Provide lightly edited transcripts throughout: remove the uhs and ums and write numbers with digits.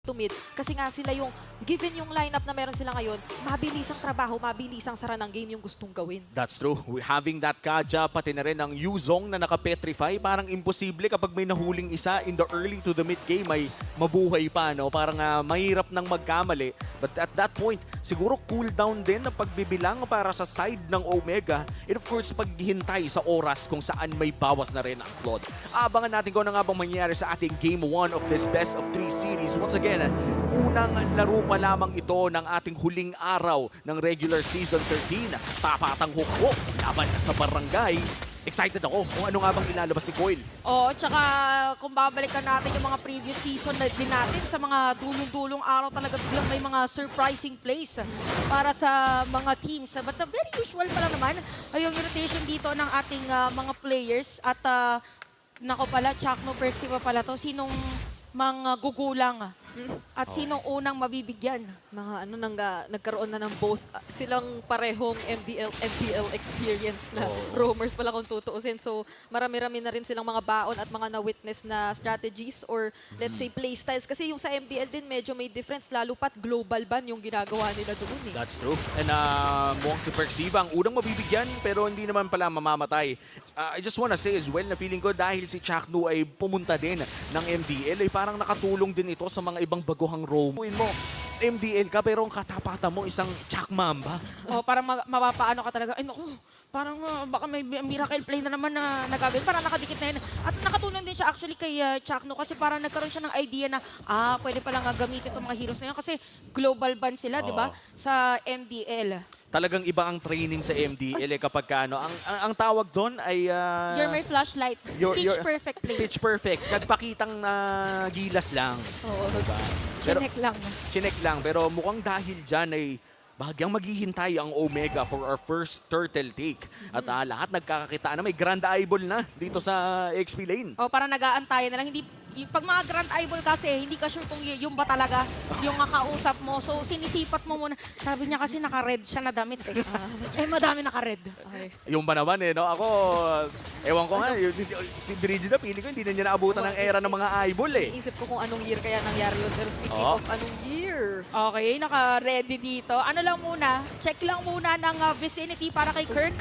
to mid kasi nga sila yung given yung lineup na meron sila ngayon, mabilis ang trabaho, mabilis ang sara ng game yung gustong gawin. That's true. We having that Kaja, pati na rin ang Yuzong na nakapetrify. Parang imposible kapag may nahuling isa in the early to the mid game ay mabuhay pa. No? Parang mahirap nang magkamali. But at that point, siguro cooldown din ang pagbibilang para sa side ng Omega. And of course, paghihintay sa oras kung saan may bawas na rin ang Claude. Abangan natin kung ano nga bang mangyayari sa ating Game 1 of this Best of 3 series. Once again, unang laro pa lamang ito ng ating huling araw ng regular season 13. Tapatang hukbo laban sa barangay. Excited ako kung ano nga bang ilalabas ni Coil. Oo, tsaka kung babalikan natin yung mga previous season na din natin, sa mga dulong-dulong araw talaga biglang may mga surprising plays para sa mga teams. But very usual pa lang naman ay yung rotation dito ng ating mga players. At nako pala, Chakno Perksy pa pala to. Sinong mga gugulang at sinong unang mabibigyan? Mga ano nagkaroon na ng both silang parehong MPL experience na roamers pala kung tutuusin. So marami-rami na rin silang mga baon at mga na-witness na strategies or let's say playstyles. Kasi yung sa MDL din medyo may difference lalo pat global ban yung ginagawa nila doon eh. That's true. And mukhang si Perksiva ang unang mabibigyan pero hindi naman pala mamamatay. I just wanna say as well na feeling ko dahil si Chakno ay pumunta din ng MDL ay parang nakatulong din ito sa mga ibang baguhang roam. Mo, MDL ka pero ang katapatan mo isang Chakmamba. O para mapapaano ka talaga, ay naku, parang baka may miracle play na naman na nagagawin. Parang nakadikit na yun. At nakatulong din siya actually kay Chakno kasi parang nagkaroon siya ng idea na pwede palang gamitin itong mga heroes na yun kasi global ban sila, di ba? Sa MDL. Talagang iba ang training sa MDL kapag ano. Ang tawag doon ay You're my flashlight. Pitch perfect play. Pitch perfect. Nagpakitang gilas lang. Oo. Diba? Chinek lang. Chinek lang. Pero mukhang dahil dyan ay bahagyang maghihintay ang Omega for our first turtle take. At lahat nagkakakitaan na may grand eyeball na dito sa XP lane. O parang nag-aantayan na lang. Hindi, pag mga grand eyeball kasi, hindi ka sure kung yung ba talaga yung nakausap mo. So sinisipat mo muna. Sabi niya kasi naka-red siya na damit eh. Madami naka-red. Okay. Yung ba naman eh, no? Ako, ewan ko nga, si Brigida, pili ko hindi na niya naabutan ng era ng mga eyeball eh. Iisip ko kung anong year kaya nangyari yun. Pero speaking of anong year. Okay, naka-ready dito. Ano lang muna, check lang muna ng vicinity para kay Kirk.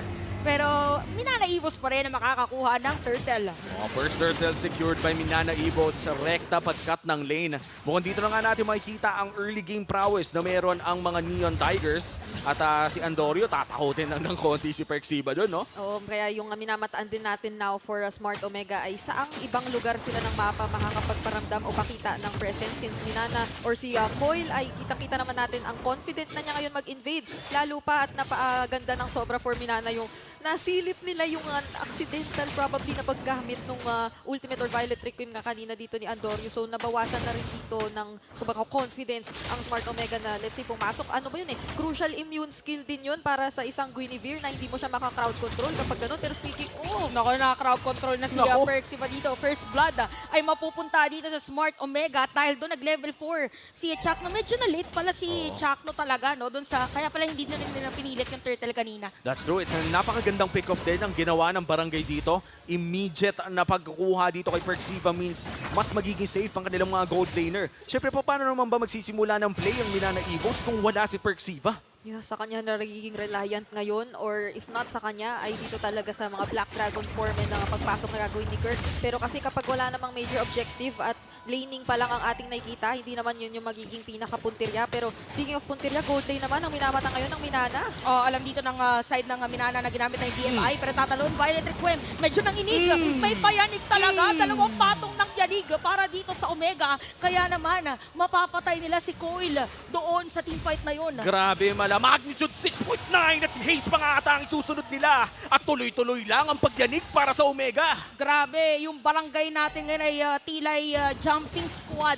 Pero Minana Evos pa rin na makakakuha ng turtle. First turtle secured by Minana Evos sa rekta pagkat ng lane. Mukhang dito na nga natin makikita ang early game prowess na meron ang mga Neon Tigers. At si Andorio, tatakotin lang ng konti si Perksiva doon, no? Oo, kaya yung minamataan din natin now for Smart Omega ay saang ibang lugar sila ng mapa makakapagparamdam o pakita ng presence since Minana or si Coil ay kita-kita naman natin ang confident na niya ngayon mag-invade. Lalo pa at napaganda ng sobra for Minana yung nasilip nila yung accidental probably na paggamit ng ultimate or violet requiem nga kanina dito ni Andorio. So nabawasan na rin dito ng kumbaga confidence ang Smart Omega na let's say pumasok. Ano ba yun eh? Crucial immune skill din yun para sa isang Guinevere na hindi mo siya maka-crowd control kapag ganun. Pero speaking Naku, naka-crowd control na si Perksy pa dito. First blood ay mapupunta dito sa Smart Omega dahil doon nag-level 4 si Chakno. Medyo na late pala si Chakno talaga, no? Doon sa, kaya pala hindi na rin nila pinilit yung turtle kanina. That's true. Napakagandang pick-off din ang ginawa ng barangay dito. Immediate na pagkukuha dito kay Perksiva means mas magiging safe ang kanilang mga gold laner. Siyempre, paano naman ba magsisimula ng play ang Minana Evos kung wala si Perksiva? yeah, sa kanya na nagiging reliant ngayon or if not sa kanya ay dito talaga sa mga Black Dragon form na pagpasok na gagawin ni Kirk. Pero kasi kapag wala namang major objective at laning pa lang ang ating nakikita, hindi naman yun yung magiging pinaka-puntirya. Pero speaking of puntirya, gold lane naman ang minamata ngayon ng Minana. Alam dito ng side ng Minana na ginamit ng DMI pero tatalon, Violet Requiem. Medyo nang inig. May payanig talaga. Dalawang patong ng yanig para dito sa Omega. Kaya naman, mapapatay nila si Coil doon sa teamfight na yun. Grabe, magnitude 6.9 at si Haze pa nga ata ang susunod nila. At tuloy-tuloy lang ang pagyanig para sa Omega. Grabe, yung barangay natin ngayon ay tilay jumping squad.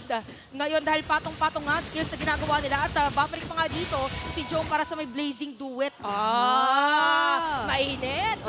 Ngayon dahil patong-patong nga skills na ginagawa nila at babalik pa nga dito si Joe para sa may blazing duet. Mainit!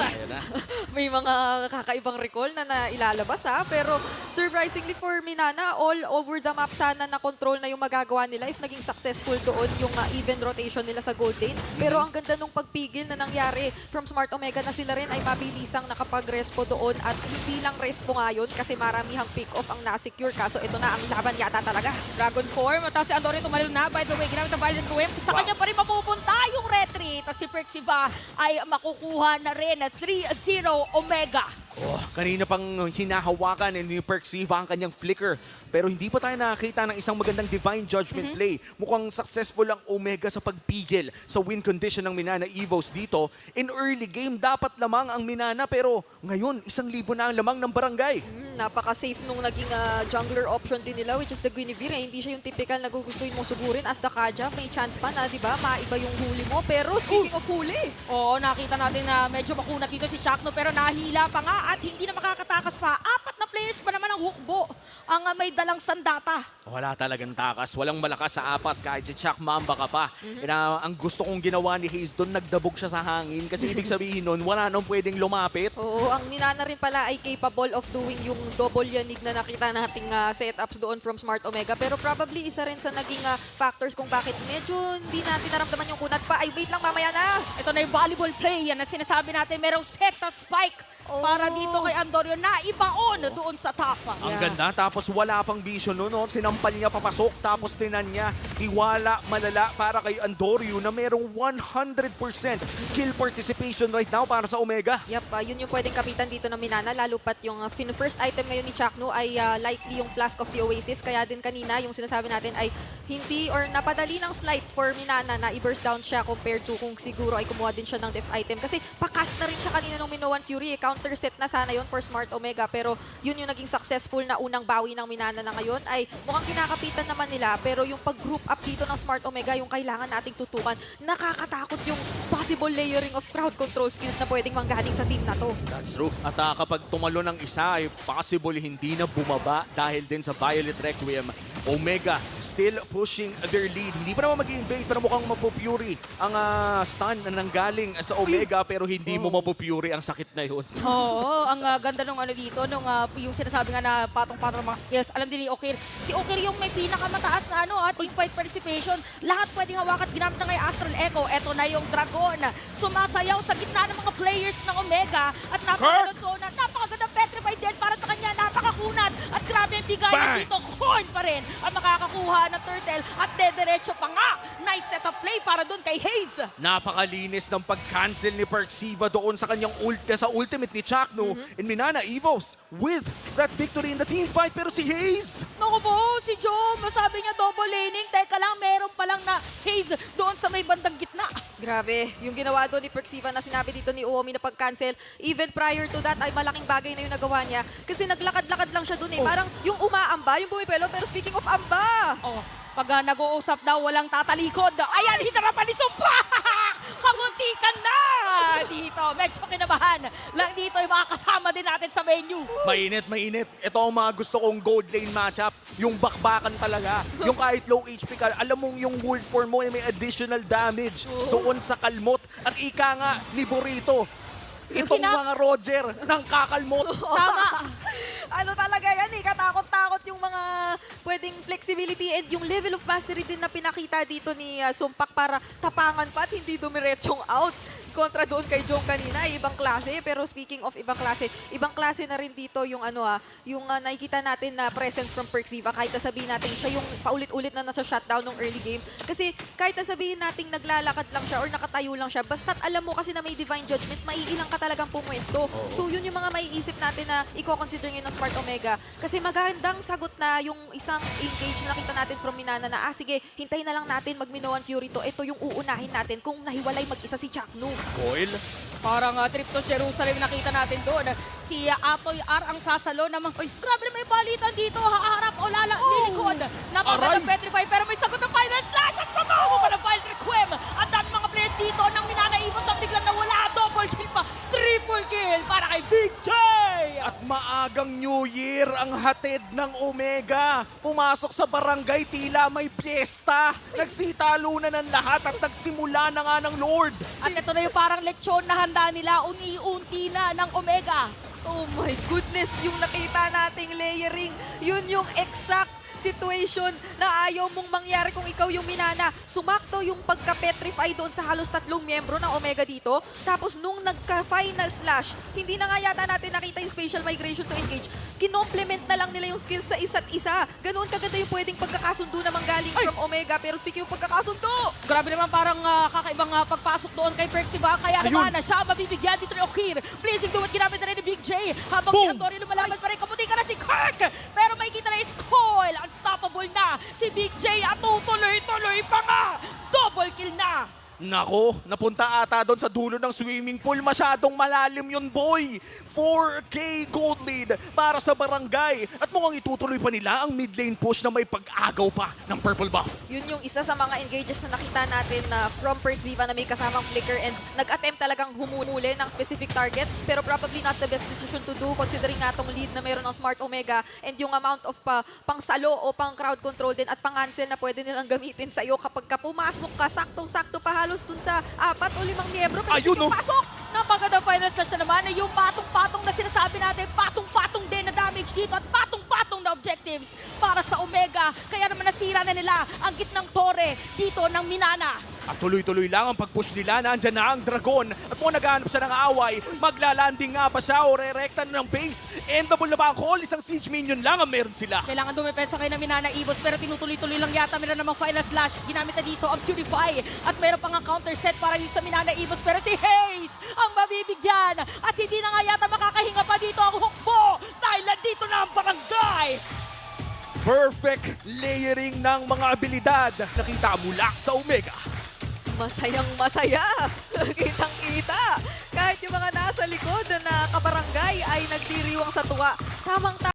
May mga kakaibang recall na ilalabas pero surprisingly for Minana, all over the map sana na control na yung magagawa nila if naging successful doon yung even rotation nila sa gold lane. Pero ang ganda nung pagpigil na nangyari from Smart Omega na sila rin ay mabilisang nakapag-respo doon at hindi lang respo ngayon kasi maramihang pick-off ang na-secure kaso So ito na ang laban yata talaga. Dragon form, tapos si Andorio tumalil na. By the way, ginamit ang Violent Whip. Sa Wow. kanya pa rin mapupunta yung retreat. Tapos si Perxiva ay makukuha na rin 3-0 Omega. Oh, kanina pang hinahawakan ni Perxiva ang kanyang flicker. Pero hindi pa tayo nakakita ng isang magandang Divine Judgment play. Mukhang successful ang Omega sa pagpigil sa win condition ng Minana Evos dito. In early game, dapat lamang ang Minana. Pero ngayon, 1,000 na ang lamang ng barangay. Napaka-safe nung naging jungler option din nila, which is the Guinevere. Hindi siya yung typical na gugustuhin mo sugurin as the Kaja. May chance pa na, di ba? Maiba yung huli mo. Pero speaking of huli, Oo, nakita natin na medyo makunat dito si Chakno pero nahila pa nga at hindi na makakatakas pa. 4 na players pa naman ang hukbo ang may dalang sandata. Wala talagang takas. Walang malakas sa 4 kahit si Chuck Mamba ka pa. Ang gusto kong ginawa ni Hayes doon, nagdabog siya sa hangin. Kasi ibig sabihin nun, wala nang pwedeng lumapit. oo, ang Minana rin pala ay capable of doing yung double yanig na nakita nating setups doon from Smart Omega. Pero probably isa rin sa naging factors kung bakit medyo hindi natin naramdaman yung kunat pa. Ay, wait lang, mamaya na! Ito na yung volleyball play. Yan na sinasabi natin. Merong set na spike para dito kay Andorio na ibaon doon sa top. Ang ganda. Tapos wala pang vision nun. No? Sinampal niya papasok. Tapos tinan niya. Tiwala, malala para kay Andorio na merong 100% kill participation right now para sa Omega. Yep, yun yung pwedeng kapitan dito ng Minana. Lalo pat yung first item ngayon ni Chakno ay likely yung Flask of the Oasis. Kaya din kanina yung sinasabi natin ay hindi or napadali ng slight for Minana na i-burst down siya compared to kung siguro ay kumuha din siya ng def item. Kasi pakas na rin siya kanina nung Minoan Fury. Counter set na sana yun for Smart Omega. Pero yun yung naging successful na unang bawi ng Minana na ngayon ay mukhang kinakapitan naman nila. Pero yung pag-group up dito ng Smart Omega, yung kailangan nating tutukan, nakakatakot yung possible layering of crowd control skills na pwedeng manggaling sa team na to. That's true. At kapag tumalo ng isa ay possible hindi na bumaba dahil din sa Violet Requiem. Omega still pushing their lead. Hindi pa naman mag-invade pero mukhang mapupury ang stun na nanggaling sa Omega pero hindi mo mapupury ang sakit na yun. Oo, ang ganda nung ano dito, nung yung sinasabi nga na patong-patong ng mga skills. Alam din ni Okir, si Okir yung may pinakamataas na team fight participation. Lahat pwedeng hawakan, ginamit na kay Astral Echo. Eto na yung Dragon. Sumasayaw sa gitna ng mga players ng Omega. At napakagandang zona, napakagandang petrified din para sa kanya, napakakunat. At grabe ang bigayan dito, Corn pa rin ang makakakuha ng Turtle. At dediretso pa nga, nice setup play para doon kay Hayes. Napakalinis ng pag-cancel ni Perxiva doon sa kanyang sa ultimate ni Chakno in Minana Evos with that victory in the team fight. Pero si Hayes, Naku po, si Joe, masabi niya double laning. Teka lang, meron pa lang na Hayes doon sa may bandang gitna. Grabe, yung ginawa doon ni Perxiva na sinabi dito ni Uomi na pag-cancel, even prior to that ay malaking bagay na yung nagawa niya. Kasi naglakad-lakad lang siya doon eh. Parang yung umaamba, yung bumipelo, pero speaking of amba, Oh, pag nag-uusap daw, walang tatalikod. Ayan, hinarapan ni Sumpa! Kamuntikan na! Dito, medyo kinabahan. Lang dito yung mga kasama din natin sa venue. mainit, mainit. Ito ang mga gusto kong gold lane matchup. Yung bakbakan talaga. Yung kahit low HP ka, alam mong yung wolf form mo ay may additional damage doon sa kalmot. At ika nga ni Burrito, itong mga Roger ng kakalmot. Tama. ano talaga yan eh, katakot-takot yung mga pwedeng flexibility and yung level of mastery din na pinakita dito ni Sumpak para tapangan pa at hindi dumiretsong out. Kontra doon kay Jong kanina, ibang klase. Pero speaking of ibang klase na rin dito yung yung nakikita natin na presence from Perxiva. Kahit sabihin natin siya yung paulit-ulit na nasa shutdown ng early game. Kasi kahit sabihin natin naglalakad lang siya or nakatayo lang siya, basta't alam mo kasi na may Divine Judgment, maiilang ka talagang pumwesto. So yun yung mga maiisip natin na i-consider ngayon ng Smart Omega. Kasi magandang sagot na yung isang engage na nakita natin from Minana na sige, hintayin na lang natin mag-Minoan Fury to. Ito yung uunahin natin kung nahiwalay mag-isa si Chakno. Coil. Parang trip to Jerusalem nakita natin doon. Si Atoy R ang sasalo namang, uy, grabe na may balitan dito, haharap o lilikod. Napagandang Aray! petrify pero may sagot ng final slash at sama mo pa ng final requiem. Ang dami mga players dito ng Minana Evos ang biglang nawala. Double kill pa, triple kill para kay Big J! At maagang New Year ang hatid ng Omega. Pumasok sa barangay, tila may piyesta. Nagsitalo na ng lahat at nagsimula na nga ng Lord. At ito na yung parang lechon na handa nila, uni-unti na ng Omega. Oh my goodness, yung nakita nating layering, yun yung exact situation na ayaw mong mangyari kung ikaw yung Minana. Sumakto yung pagka-petrify doon sa halos 3 miyembro ng Omega dito. Tapos nung nagka-final slash, hindi na nga yata natin nakita yung spatial migration to engage. kinomplement na lang nila yung skills sa isa't isa. Ganoon kaganda yung pwedeng pagkakasundo naman galing from Omega. Pero speaking of pagkakasundo, Grabe naman parang kakaibang pagpasok doon kay Perxiva. Kaya Ayun. naman siya mabibigyan dito ni Okir. Blazing Duet ginamit na rin ni Big J. Habang Boom! si Antonio lumalaban pa rin. Kaputi ka na si Kirk. Pero makikita na is Coil. Unstoppable na si Big J. At tutuloy-tuloy pa nga. Double kill na. Nako, napunta ata doon sa dulo ng swimming pool. Masyadong malalim yun, boy. 4K gold lead para sa barangay. At mukhang itutuloy pa nila ang mid lane push na may pag-agaw pa ng purple buff. yun yung isa sa mga engages na nakita natin na from Perxiva na may kasamang flicker and nag-attempt talagang humuli ng specific target. Pero probably not the best decision to do considering nga tong lead na meron ng Smart Omega and yung amount of pangsalo o pang crowd control din at pang-cancel na pwede nilang gamitin sa'yo kapag ka pumasok ka, saktong-sakto pa halos dun sa 4 o 5 miyembro. Ayun, no? Pasok! Napaganda final slash na naman. Yung patong-patong na sinasabi natin, patong-patong din na damage dito at patong-patong na objectives para sa Omega. Kaya naman nasira na nila ang gitnang tore dito ng Minana. At tuloy-tuloy lang ang pag-push nila. Nandyan na ang Dragon. At kung naghahanap siya ng away, maglalanding nga ba siya o re-recta na ng base? Endable na ba ang call? Isang siege minion lang ang meron sila. Kailangan dumepensa kayo ng Minana Evos pero tinutuloy-tuloy lang yata meron namang final slash. Ginamit na dito ang Purify at meron pang ang counter set para yung sa Minana Evos pero si Hayes ang mabibigyan at hindi na nga yata makakahinga pa dito ang hukbo dahil nandito na ang barangay. Perfect layering ng mga abilidad. Nakita mula sa Omega. Masayang masaya. Kitang-kita. Kahit yung mga nasa likod na kabarangay ay nagdiriwang sa tuwa. Tamang